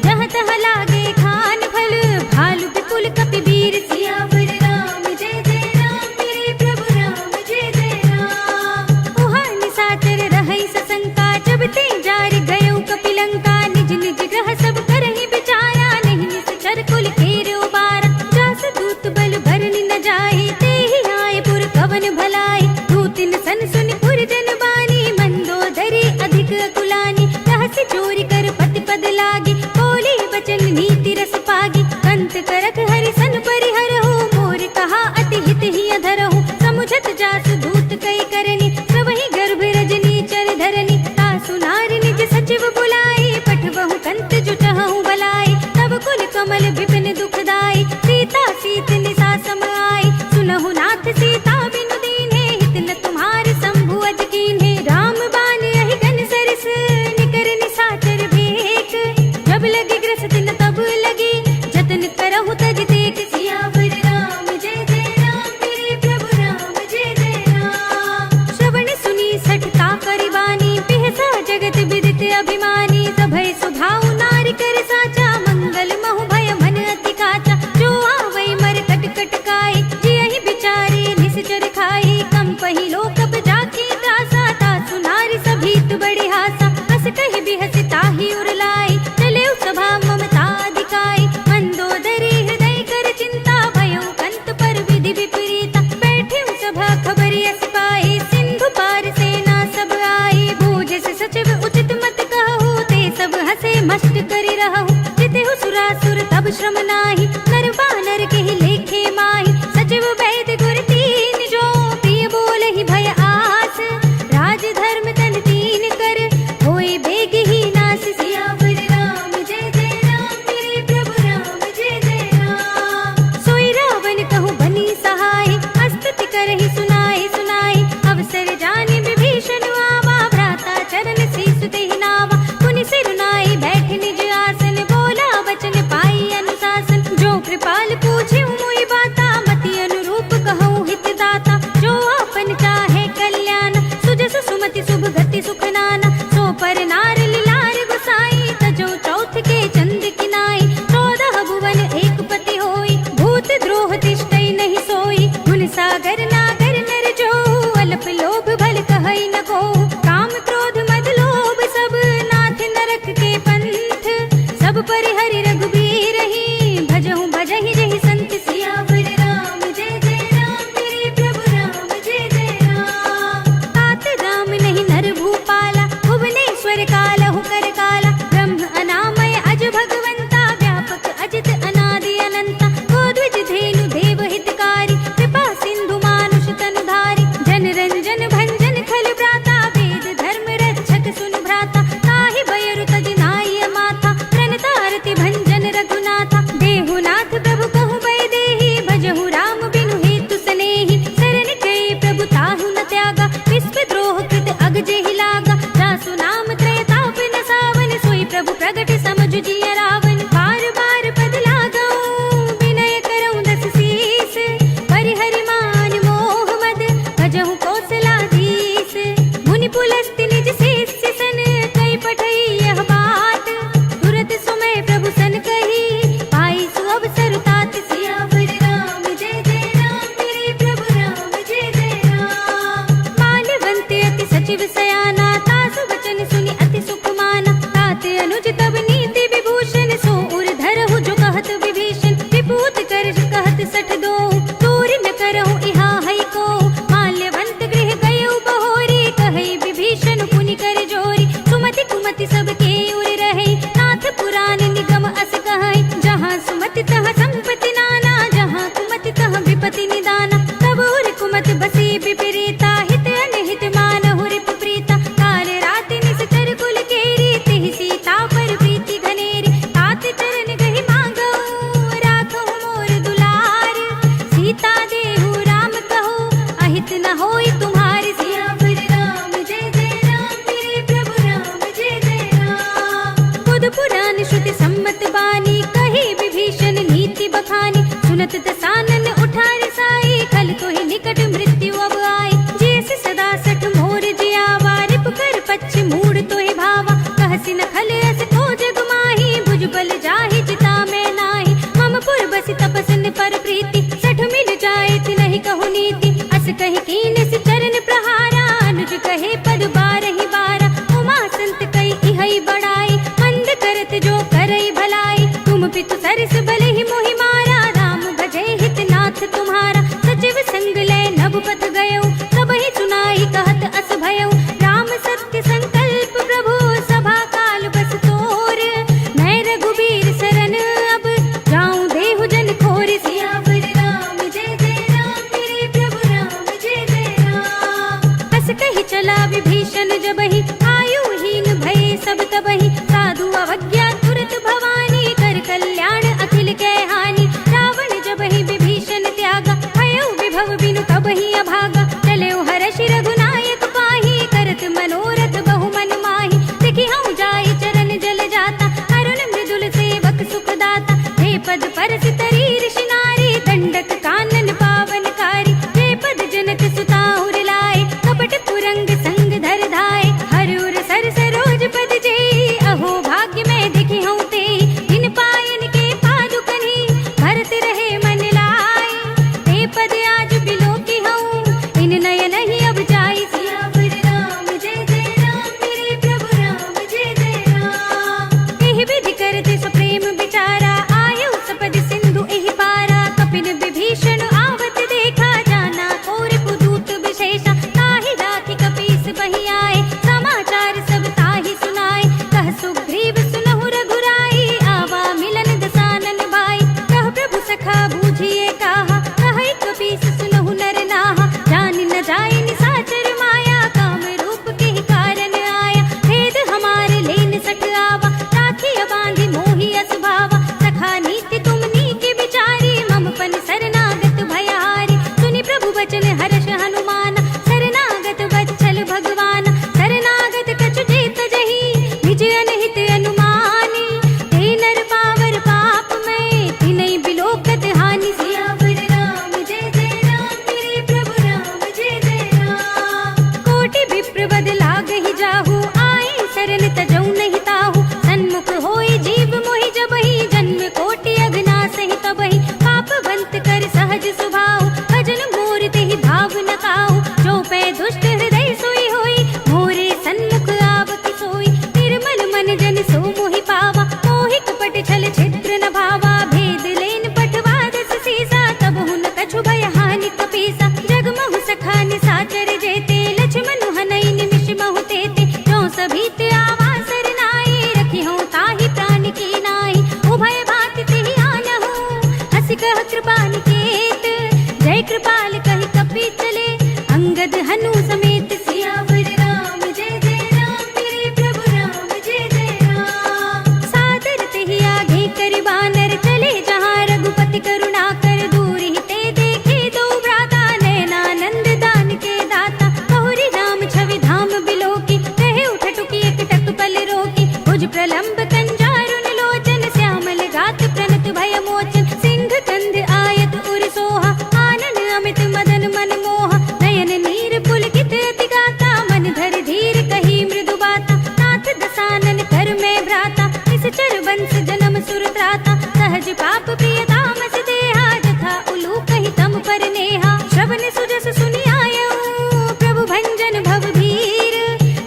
जहाँ तहाँ लागे खान फल, भालु विपुल कपिवीर। सियावर राम जय जय राम, मेरे प्रभु राम जय जय राम। उहाँ निशाचर रहै सशंका, जब ते जार गयो कपिलंका। निज निज ग्रह सब करहि विचारा, नहीं निश्चर कुल केर उबारा। जास दूत बल भरनि न जाहि, तेहि आए पुर कवन भलाई। दूतिन सन सुनि पुर जन बानी, मंदोदरी अधिक अकुलानी। रहस्य चोरी कर पति पद लागी, बोले बचन नीति रस पागी। कंत करक हरि सन परिहरहु, मोर कहा अति हित ही अधरहु। समुझत जास दूत कई करनी, सबहि गर्भ रजनी चर धरनी। तासु नार निज सचिव बुलाए, पठबहु कंत जुटहु बलाई। तब कुल कमल विपिन दुखदाई, सीता सीत निसा सम आई। सुनहु नाथ सीता बिनु दीन्हे, हित न तुम्हार शंभु अज कीन्हे। राम बाण अहि घन सरस, निकर निशाचर भेक। जब लगी ग्रसित न तब लगी, जतन करहु तज तेक। सियावर राम जय जय राम, मेरे प्रभु राम जय जय राम। श्रवण सुनी सठता करिबानी, बिहसा जगत विदित अभिमानी। सभय सुभाउ नारि कर साचा, मंगल महु भय मन अति काचा। जो आवै मर कट कट काई, जियहि बिचारे निश्चर खाई। कंपहि लोकप जाकी त्रासा, तासु नारि सभीत बड़ी हासा। हस कहि बिहस ताहि उर लाई, चलेउ सभा ममता अधिकाई। मंदोदरी हृदय कर चिंता, भयउ कंत पर विधि विपरीता। बैठेउ सभा खबर यस पाई, सिंधु पार सेना सब आई। बूझस सचिव उचित मत कहु, ते सब हसे मस्त करि रहु। जितेहु सुरासुर तब श्रम नाही, नर बानर केहि लेखे माही। सचिव वैद्य गुर तीन जो, प्रिय बोलहि भय आस। राज धर्म तन तीन कर, होय बेग ही नास। सियावर राम जय जय राम, मेरे प्रभु राम जय जय राम। सोई रावण कहु बनी सहाय, अस्तुति करहि सुनाय सुनाय। अवसर जानि विभीषण आवा, भ्राता चरण शीस तेहि नावा। पुनि सिर नाई बैठ निज आसन, बोला वचन पाई अनुशासन। जो कृपाल पूछे मोहि बाता, मति अनुरूप कहूँ हित दाता। जो आपन चाहे कल्याण, सुजस सुमति शुभ गति सुख नाना। सो पर नार लिलार गुसाई, तजो चौथ के चंद किनाई। 14 भुवन एक पति होई, भूत द्रोह तिष्ठै नहीं सोई। गुण सागर नागर नर जो, अल्प लोभ भल कहै न को। काम क्रोध मद लोभ सब, नाथ नरक के पंथ। सब परिहरि रघुबीर ही, भजहु भजहि जहि संत। सियावर राम जय जय राम, मेरे प्रभु राम जय जय राम। तात राम नहीं नर भूपाला, भुवनेश्वर कालहु कर काला। ब्रह्म अनामय अज भगवंता, व्यापक अजित अनादि अनंता। गोद्विज धेनु देव हितकारी, कृपा सिंधु मानुष तनुधारी। जन रंजन भंजन खल भ्राता, वेद धर्म रक्षक सुन भ्राता। ताहि बयरु तज नाय माथा, प्रणत आरती भंजन रघुनाथा। देहुनाथ प्रभु कहु भय देहि, भजहु राम बिनु हेतु सनेहि। शरण गए प्रभु ताहु न त्यागा, विश्व द्रोह कृत अग जेहि लागा। जासु नाम त्रय ताप न सावन, सोई प्रभु प्रगट समझु जिय रावण। बार बार पद लागऊ, विनय करऊँ दस शीस। परिहरि मान मोह मद, भजहु कौशलाधीश। मुनि पुलस्त्य निज शिष्य सन, कई पठई यह बात। तुरत सुमय प्रभु सन कही, पाई सु अवसर तात। सियावर राम जय जय राम, मेरे प्रभु राम जय जय राम। माल्यवंत अति सचिव सयाना, तासु वचन सुनि अति सुख माना। तात अनुज तब नीति विभूषण, सो उर धरहु जो कहत विभीषण। विभूत कर कहत सठ दो, दूर न करहु इहा है को। माल्यवंत गृह गयउ बहोरी, कहै विभीषण पुनि कर जोरी। सुमति कुमति सबके उर रहे, नाथ पुराण निगम अस कहै। जहाँ सुमति तहाँ संपत्ति नाना, जहाँ कुमति तहाँ विपत्ति निदाना। तब उर कुमत बसी विपरीता, हित अनहित मानहु रिपु प्रीता। काल राति निश्चर कुल केरी, तिहि सीता पर प्रीति घनेरी। तात चरण गहि मांगऊ, राखहु मोर दुलार। सीता देहु राम सुनत दसानन उठा रिसाई, खल तो ही निकट मृत्यु अब आए। जैसे सदा सठ मोर जियावा, रिप कर पच्छ मूड तो ही भावा। कहसी न खल अस तो जग माही, भुजबल जाहि चिता में नाही। मम पुर बसि तपसन पर प्रीति, सठ मिल जाए तिनहि कहु नीति। अस कहि कीन सि चरण प्रहारा, अनुज कहे पद बारहि बारा। उमा संत कई इहै बड़ाई, मंद करत जो करई भलाई। तुम पितु सरस बल ही मोहि मारा, राम भजे हित नाथ तुम्हारा। सचिव संग ले नभ पथ गयो, सब ही सुनाई कहत अस भयो। राम सत्य संकल्प प्रभु, सभा काल बस तोर। मैं रघुबीर सरन अब, जाऊं देहु जन खोर। सियावर राम जय जय राम, मेरे प्रभु राम जय जय राम। अस कहि चला विभीषण जबहि, आयुहीन भय सब तबहि। साधु अवज्ञा तुरत भवानी, कर कल्याण अखिल के हानि। रावण जबहि विभीषण त्यागा, भयो विभव बिनु तबहि अभागा। चले हर्षि रघुनायक पाहि, करत मनोरथ बहु मन माहि। देखि हऊँ जाई चरण जल जाता, अरुण मृदुल सेवक सुख दाता। हे पद परस तरी ऋषि नारी, दंडक कानन पावनकारी। हे पद जनक सुताहुर लाए, कपट कुरंग संग धर धाय। हर उर सर सरोज पद जेई, अहो भाग्य में देखि हऊँ ते। इन पायन के पादुकनि, भरत रहे मन लाई। ते पद आज बिलो की हऊँ, इन नयन ही अब जाई। सियावर राम जय जय राम, मेरे प्रभु राम जय जय राम। एहि विधि करते सुप्रेम विचारा, आयु सपद सिंधु एहि पारा। कपिन विभीषण आवत देखा, जाना और पुदूत विशेषा। ताहि राखी कपीस बहि आए, समाचार सब ताहि सुनाए। कह सुग्रीव सुनहु रघुराई, आवा मिलन दसानन भाई। कह प्रभु सखा बूझिए काहा, कहै कपीस सुनहु नर नाहा। जान न जाय निसाचर माया, काम रूप के ही कारण आया। भेद हमारे लेन सठ आवा, राखिया बांधि मोहि अस भावा। सखा नीति तुम नीति विचारी, मम पन शरणागत भयहारी। सुनि प्रभु वचन हर्ष हनुमान, शरणागत वत्सल भगवान। शरणागत कछु जेत जहि, निज अनहित अनुमानी। ते नर पावर पाप में, तिनै बिलोकत हानि। सियावर राम जय जय राम, मेरे प्रभु राम जय जय राम। कोटि विप्र बद लागहि जाहु, आए शरण तजौ नहीं ताहु। सन्मुख होई जीव मोहि जबहि, जन्म कोटि अघनासहि तबहि। पापवंत कर सहज सुभाव, भजन मोर तेहि भाव न काहु। जो पै दुष्ट हृदय सोई होई, मोरे सन्मुख आवति सोई। निर्मल मन जन सो मोहि पावा, मोहि कपट छल छिद्र न भावा। भेद लेन पठवा दस सीसा, तब हुन कछु भय हानि कपीसा। जगमहु सखा निसाचर जेते, लक्ष्मण हनई निमिष महु तेते। जो सभीत आवा सरनाई, रखी हूँ ताहि प्राण की नाई। उभय भांति तेहि आनहु, हँसि कह कृपा निकेत। जय कृपाल कहि कपि चले, अंगद हनु समेत। सियावर राम जय जय राम, मेरे प्रभु राम जय जय राम। सादर तेहि आगे करि बानर, चले जहाँ रघुपति करुणा कर। दूर ही ते देखे दो भ्राता, नयनानंद दान के दाता। बहुरी राम छवि धाम बिलो की, कहे उठ टुकी एक टक पल रोकी। भुज प्रलंब कंजारुन लोचन, श्यामल गात प्रणत भय मोचन। सिंह कंध आयत उर सोहा, आनन अमित मदन मन मोहा। नयन नीर पुलकित अति गाता, मन धर धीर कही मृदु बाता। नाथ दसानन कर में भ्राता, निश्चर वंश जन्म सुर त्राता। सहज पाप प्रिय तामस देहा, जथा उलूक कहि तम पर नेहा। श्रवण सुजस सुनि आयऊ, प्रभु भंजन भव भीर।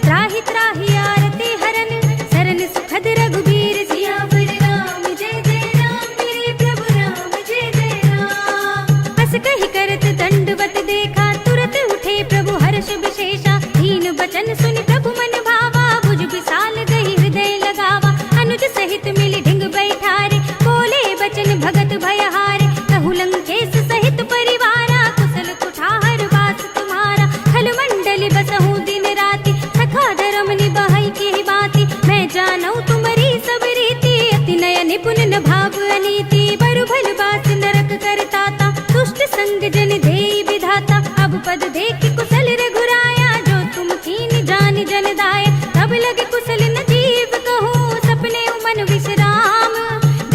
त्राहि त्राहि आरती हरन, शरण सुखद रघुबीर। सियावर राम जय जय राम, मेरे प्रभु राम जय जय राम। अस कहि करत दंडवत देखा, तुरत उठे प्रभु हर्ष विशेषा। दीन बचन सुनि प्रभु मन भावा, भुज विशाल गहि हृदय लगावा। अनुज सहित मिलि ढिंग बैठारे, बोले बचन भगत भयहारे। कहु लंकेश सहित परिवारा, कुशल कुठार वास तुम्हारा। खल मंडली बसहु दिन राति, सखा धर्म निभाई की बाती। मैं जानऊ तुम्हारी सब रीति, अति नय निपुण न भाव अनीति। बरु भल बास नरक करताता, दुष्ट संग जन देई विधाता। अब पद देख कुशल रघुराया, जो तुम कीन जान जन दाय। तब लगे कुशल न जीव कहूँ, सपने मन विश्राम।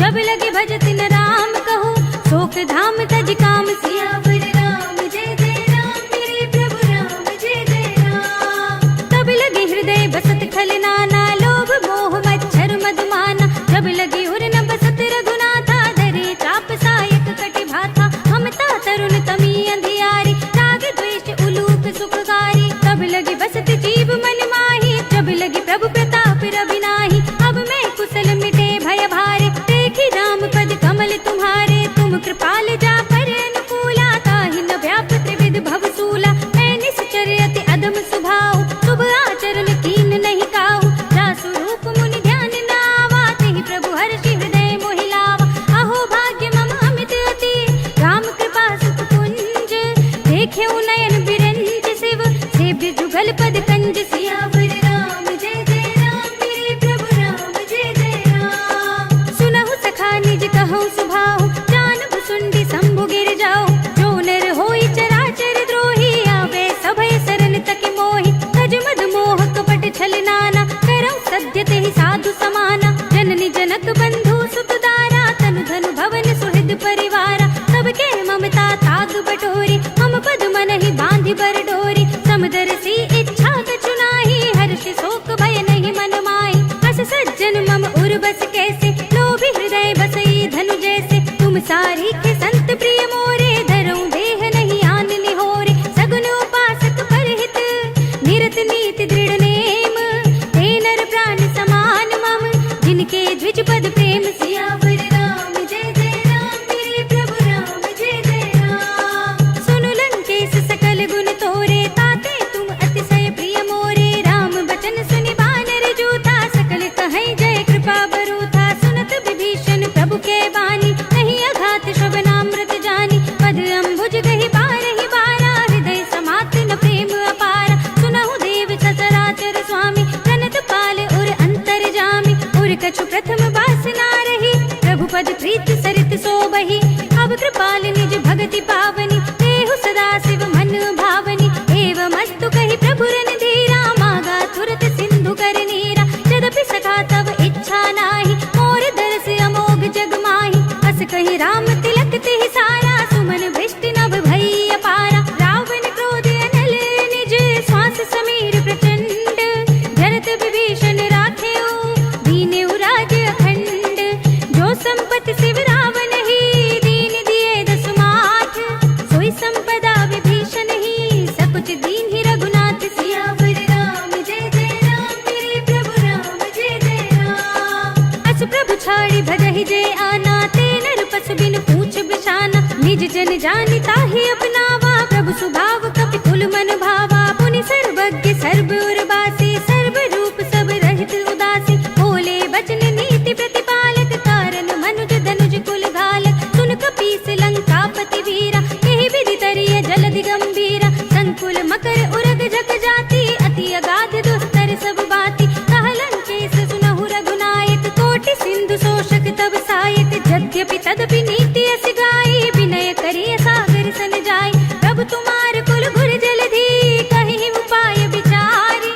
जब लगे भजत न राम कहूँ, शोक धाम तज काम, सियावर राम जय जय राम, मेरे प्रभु राम जय जय राम। तब लगे हृदय बसत खल नाना, लोभ मोह मच्छर मधुमाना, जब लगी उर न बसत रघुनाथा, धरे चाप सायक कटि भाथा, ममता तरुण तमी अंधियारी, राग द्वेष उलूक सुखकारी, तब लगी बसत जीव मन माही, जब लगी प्रभु प्रताप रवि नाही, अब मैं कुशल मिटे भय भारे, देखी राम पद कमल तुम्हारे, तुम कृपाल जा पर अनुकूला, ताहि न व्याप त्रिविध भव सूला, मैं निश्चर अति अधम स्वभाव, शुभ आचरण कीन नहीं काहू, जासु रूप मुनि ध्यान न आवा, तेहि प्रभु हर्षि हृदय मोहि लावा, अहो भाग्य मम अमित अति, राम कृपा सुख कुंज, देखेउ नयन बिरंज शिव, सेव्य जुगल पद कंज, सियावर राम जय जय राम, मेरे प्रभु राम जय जय राम। सुनहु सखा निज कहूँ सुभाऊ, जानब सुंडी शंभु गिर जाओ, जो नर होई चराचर द्रोही, आवे सभय सरन तक मोहि, तज मद मोह कपट छल नाना, करौ सद्य तेहि साधु समाना, जननी जनक बंधु सुत दारा, तनु धनु भवन सुहृद परिवारा, सबके ममता ताग बटोरी, मम पद मन ही बांधि बर डोरी, समदर्शी इच्छा कछु नाही, हर्ष शोक भय नहीं मन माही, अस सज्जन मम उर बस कैसे, लोभी हृदय बसई धनु जैसे, तुम सारी के संत प्रिय मोरे, धरऊं देह नहीं आन निहोरे, सगुन उपासक परहित, निरत नीति दृढ़ नेम, ते नर प्राण समान मम, जिनके द्विज पद प्रेम, सियावर राम जय जय राम, मेरे प्रभु राम जय जय राम। सुनु लंकेश सकल गुण तोरे, ताते तुम अतिशय प्रिय मोरे, राम बचन सुनि बानर जूथा, सकल कहीं जय कृपा बरूथा, सुनत विभीषण प्रभु के बानी, नहीं अघात श्रवणामृत जानी, पद अम्बुज गहि बारहि बारा, हृदय समात न प्रेम अपारा, सुनहु देव सचराचर स्वामी, प्रणत पाल उर अंतर जामी, उर कछु प्रथम वासना रही, प्रभु पद प्रीत सरित सोबहि, अब कृपाल निज भगति पावनी, देहु सदा शिव मन भावनी, एवमस्तु कहि प्रभु रणधीरा, मागा तुरत सिंधु कर नीरा, यद्यपि सखा तब इच्छा नाही, मोर दरस अमोघ जग माही, अस कहि राम तिलक तिहि सारा, सुमन भृष्टि नभ भई अपारा, रावण क्रोध अनल निज, श्वास समीर प्रचंड, जरत विभीषण राखेउ, दीनेउ राज्य अखंड, जो संपत्ति शिव रावण ही, दीन दिए दसुमाठ, सोई संपदा विभीषण ही, सकुच दीन ही रघुनाथ, सियावर राम जय जय राम, मेरे प्रभु राम जय जय राम। अस प्रभु छाड़ी भजहि जय आना, ते नर पशु बिन पूछ बिछाना, निज जन जानि ताहि अपनावा, प्रभु सुभाव कपि कुल मन भावा, पुनि सर्वज्ञ सर्व उर्वासी, सर्व रूप सब रहित उदासी, बोले बचन नीति प्रतिपालक, कारण मनुज धनुज कुल घालक, सुन कपीस लंकापति वीरा, यही विधि तरिय जलधि गंभीरा, संकुल मकर उरग जग जाति, अति अगाध दुस्तर सब बाती, कहलंकेश सुनहु रघुनायक, कोटि सिंधु शोषक तब सायक, यद्यपि तदपि नीति अस गाई, विनय करिय सागर सन जाई, प्रभु तुम्हार कुल गुर जलधि, कहि उपाय विचारी,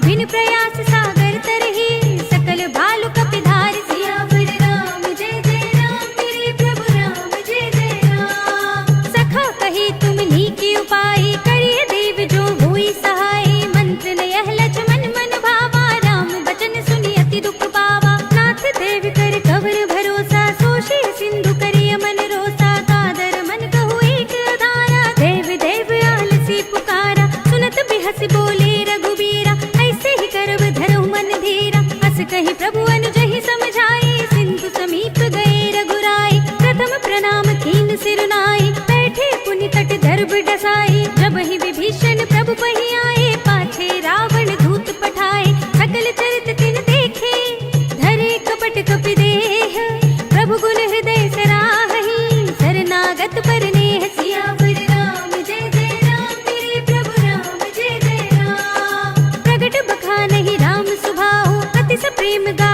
बिन प्रयास सागर तरहि, सकल भालु कपिधारि, सियावर राम जय जय राम, मेरे प्रभु राम जय जय राम। सखा कही तुम नीकी उपाय, करिय देव जो हुई सहाय, मंत्र न यह लक्ष्मण मन भावा, राम बचन सुनि अति दुख पावा, नाथ देव कर कवर भरोसा, सोषि सिंधु करिय मन रोसा, कादर मन कहु एक अधारा, देव देव आलसी पुकारा, सुनत बिहसि बोले रघुबीरा, ऐसे ही करब धरहु मन धीरा, अस कहि प्रभु अनुजहि समझाई, सिंधु समीप गए रघुराई, प्रथम प्रणाम कीन सिरुनाई, बैठे पुनि तट दर्भ डसाई, जब ही विभीषण प्रभु पहि आए, पाछे रावण दूत पठाए, सकल चरित तिन देखे, धरे कपट कपि देह, प्रभु गुण हृदय सराहि, शरणागत पर नेह, सियावर राम जय जय राम, मेरे प्रभु राम जय जय राम। प्रगट बखानहि राम सुभाऊ, अति स प्रेम गा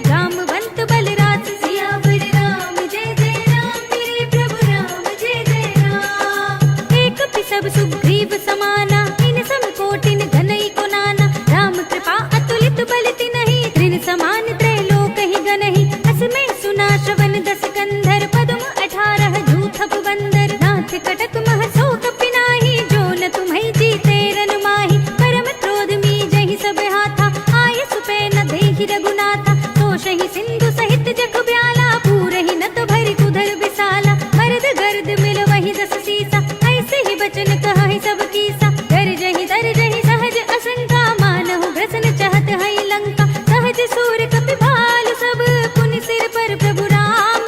जामवंत बलराज। सियावर राम जय जय राम, मेरे प्रभु राम जय जय राम। एक सब सुग्रीव समाना, इन सम कोटिन घनई को नाना। राम कृपा अतुलित बल तिनहि, त्रिन समान त्रैलोक ही गनहि। असमय सुना श्रवण दस कंधर, पद्म 18 जूथप बंदर। नाथ कटक मह शोक पिनाहि, जो न तुम्है जीते रन माहि। परम क्रोध मीजहि सब हाथा, आय सुपै न देहि रघुनाथा। तोषहि सिंधु सहित जग ब्याला, पूरहि नत भरि कुधर बिसाला। मर्द गर्द मिल वहि दस सीसा, ऐसे ही बचन कहहि सब कीसा। गरजहि दरजहि सहज असंका, मानहु ग्रसन चहत है लंका। सहज सूर कपि भालु सब, पुनि सिर पर प्रभु राम।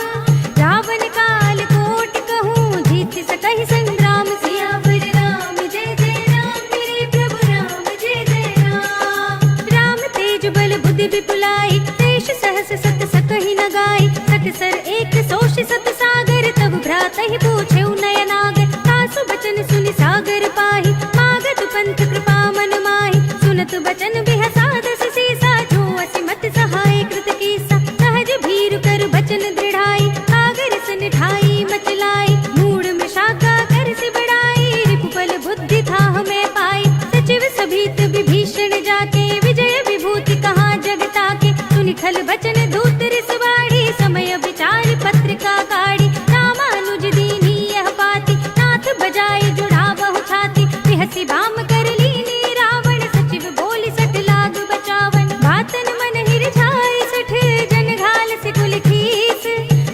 रावण काल कोटि कहूँ, जीत सकहि संग्राम। सियावर राम जय जय राम, मेरे प्रभु राम जय जय राम। राम तेज बल बुद्धि विपुलाई, देश सहस सत सकहि न गाई। सकसर एक सोष सत सागर, तब भ्रातहि पूछेउ नयनागर। तासु बचन सुनि सागर पाहि, मागत पंथ कृपा मन माहि। सुनत बचन बिहसा दस सीसा, जो असिमत सहाय कृत कीसा। सहज भीरु कर बचन दृढ़ाई, सागर सन ठाई मचलाई। मूढ़ में शाखा कर से बढ़ाई, रिपुबल बुद्धि था हमें पाई। सचिव सभीत विभीषण जाके, विजय विभूति कहाँ जगता के। सुनि खल बचन दूत रिसवाड़ी, समय विचार पत्रिका काढ़ी। रामानुज दीनी यह पाती, नाथ बजाए जुड़ावहु छाती। बिहसी बाम कर लीनी रावण, सचिव बोली सठ लाग बचावन। बातन मन हिरझाई सठ, जन घाल से कुल खीस।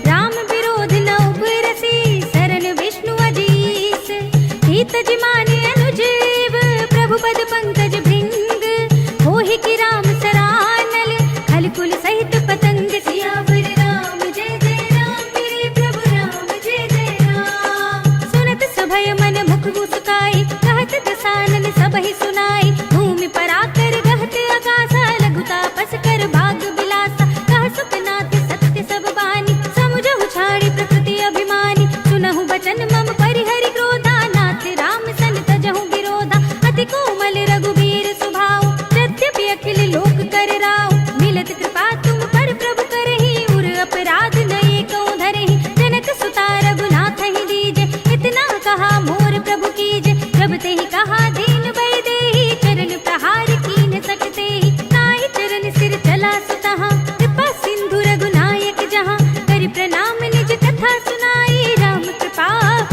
राम विरोध न उबरसी, शरण विष्णु अजीस। हित जिमाने अनुजीव, प्रभु पद पंकज भृंग। होहि की राम सरानल, खल कुल सहित पतंग। सियावर राम जय जय राम, मेरे प्रभु राम जय जय राम। सुनत सभय मन मुख मुस्काई, कहत दसानन सबहि सुनाई। भूमि पर आकर गहत आकाशा, लघु तापस कर भाग बिलासा। कह सुखनाथ सत्य सब बानी, समुझहु छाड़ी प्रकृति अभिमानी। सुनहु बचन मम परिहरि क्रोधा, नाथ राम सन तजहु विरोधा। अति कोमल रघुबीर सुभाऊ, यद्यपि अखिल लोक कर राव। मिलत कृपा तुम पर प्रभु करहि, उर अपराध नये कौ धरहि। जनक सुता रघुनाथ ही दीजे, इतना कहा मोर प्रभु कीजे। जब ते ही कहा दीन भय देहि, चरण प्रहार कीन सकते ही। नाहि चरण सिर चला सुतहा, कृपा सिंधु रघुनायक जहाँ। करि प्रणाम निज कथा सुनाई, राम कृपा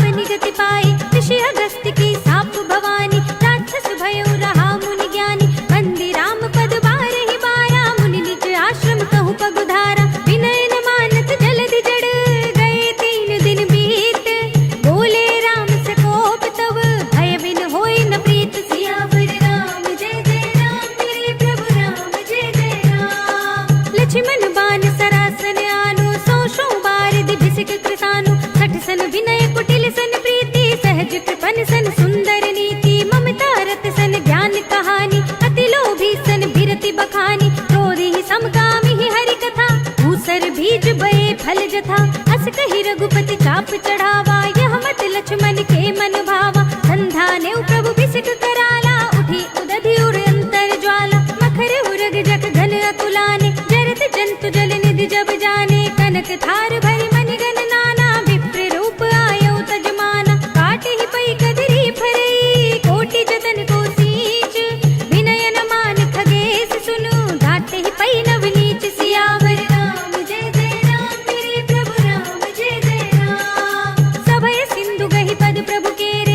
निगति पाई। ऋषि अगस्त्य की साप भवानी, राक्षस भयउ रहा मुनि ज्ञानी। बंदी राम पद बारहि बारा, मुनि निज आश्रम कहु पगुधारा। विनय न मानत जलधि जड़, गए 3 दिन बीत। बोले राम से कोप तब, भय बिन होई न प्रीत। सियावर राम जय जय राम, मेरे प्रभु राम जय जय राम। लक्ष्मण बान सरासन आनो, सौ बारिधि भिसिक कृतानु। सठ सन विनय कुटिल सन प्रीति, सहज कृपन सन सुंदर नीति। ममता रत सन ज्ञान कहानी, अति लोभी सन बिरति बखानी। क्रोधी समकामी ही हरि कथा, भूसर बीज बये फल जथा। अस कहि रघुपति चाप चढ़ावा, यह मत लक्ष्मण के मन भावा। संधाने प्रभु बिसिक कराला, उठी उदधि उर अंतर ज्वाला। मखर उरग जग घन अकुलाने, जरत जंतु जल निधि जब जाने। कनक थार भरि मनि गण नाना, विप्र रूप आयौ तजमाना। काटे ही पै कदरी फरई, कोटि जतन को सींच। विनय न मान खगेश सुनु, घाटे ही पै नव नीच। सियावर राम जय जय राम, मेरे प्रभु राम जय जय राम। सभय सिंधु गहि पद प्रभु केरा,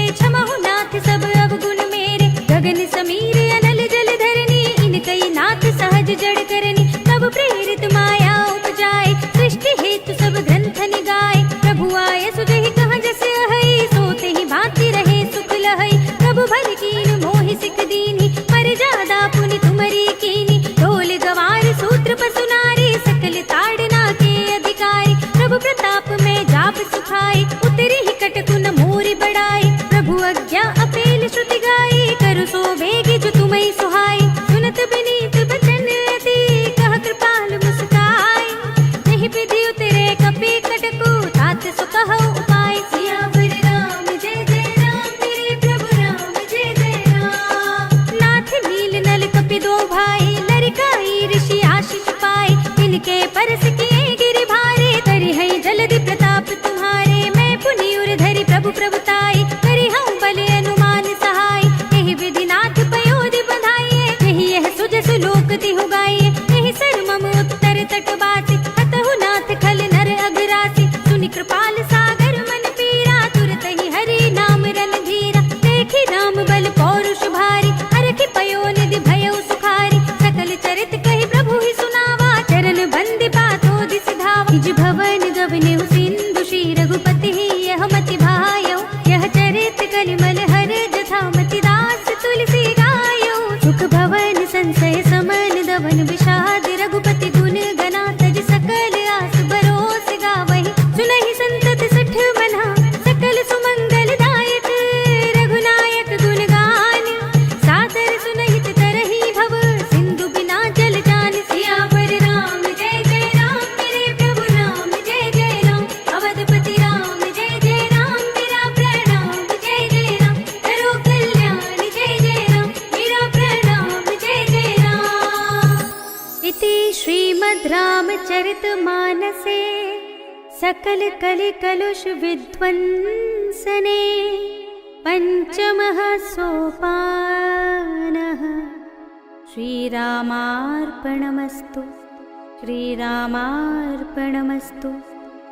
हरस किए गिरि भारे, करि है जलधि प्रताप तुम्हारे। मैं पुनि उर धरि प्रभु प्रभुताई, करि हूँ बल अनुमान सहाय। एहि विधि नाथ पयोधि बधाइए, एहि यह सुजसु लोक तिहु गाइए। एहि सर मम उत्तर तटवासी, हतहु नाथ खल नर अघरासी। सुनि कृपाल सागर मन पीरा, तुरत ही हरि नाम रणधीरा। देखि राम बल पौरुष भारी, हरखि पयो निधि भयउ सुखारी। सकल चरित कहि प्रभु ही सुनावा, चरण बंदि पातो दिसि धावा। निज भवन गवनेउ सिंधु श्री रघुपति ही यह मति भायौ। यह चरित कलिमल हर जथा मति दास तुलसी गायौ। सुख भवन संशय समन दवन विषाद, रघुपति गुण गना तज सकल आस बरोस गावहि। सुनहि संतत सठ मना, सकल सुमंगल दायक। रघुनायक गुण गान, सादर सुनहित तरहि भव। सिंधु बिना जल जान, सियावर राम जय जय राम। मेरे प्रभु राम जय जय राम। अवधपति राम जय जय राम। मेरा प्रणाम जय जय राम। करो कल्याण जय जय राम। मेरा प्रणाम जय जय राम। इति श्रीमद् रामचरितमानसे सकल कलि कलुष विध्वंसने पंचमः सोपानः। श्रीरामार्पणमस्तु, श्रीरामार्पणमस्तु,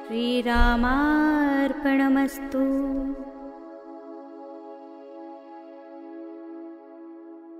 श्रीरामार्पणमस्तु।